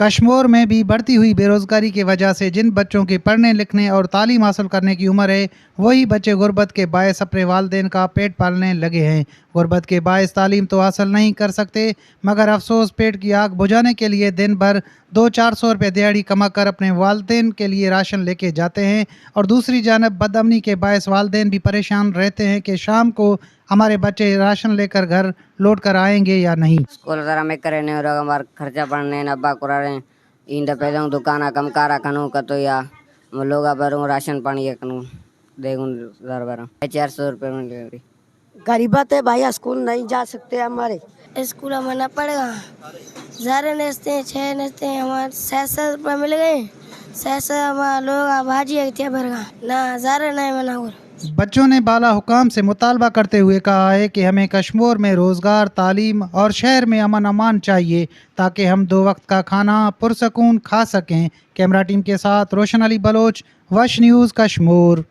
कश्मीर में भी बढ़ती हुई बेरोजगारी की वजह से जिन बच्चों की पढ़ने लिखने और तालीम हासिल करने की उम्र है, वही बच्चे गुर्बत के बायस अपने वालिदैन का पेट पालने लगे हैं। गुर्बत के बायस तालीम तो हासिल नहीं कर सकते, मगर अफसोस पेट की आग बुझाने के लिए दिन भर 200-400 रुपये दिहाड़ी कमा कर अपने वालिदैन के लिए राशन लेके जाते हैं। और दूसरी जानब बदअमनी के बायस वालिदैन भी परेशान रहते हैं कि शाम को हमारे बच्चे राशन लेकर घर लौट कर आएंगे या नहीं। स्कूल जरा में करे ने और खर्चा पड़ने नब्बा कुरारे इंड पैदा दुकाना कम कारा कनु कतो या लोग बरू राशन पानी कनु देखूं दर बार 400 रुपये में गरीबत है भाई, स्कूल नहीं जा सकते हमारे। स्कूल में ना पड़ेगा, ज़्यादा नेचते हैं 6 नेचते हैं हमारे 600 रुपये मिल गए। 600 हमारे लोग भाजी क्या भरगा ना ज़्यादा नहीं बना। बच्चों ने बाला हुकाम से मुतालबा करते हुए कहा है कि हमें कश्मीर में रोज़गार, तालीम और शहर में अमन अमान चाहिए ताकि हम 2 वक्त का खाना पुरसकून खा सकें। कैमरा टीम के साथ रोशन अली बलोच, वश न्यूज़ कश्मीर।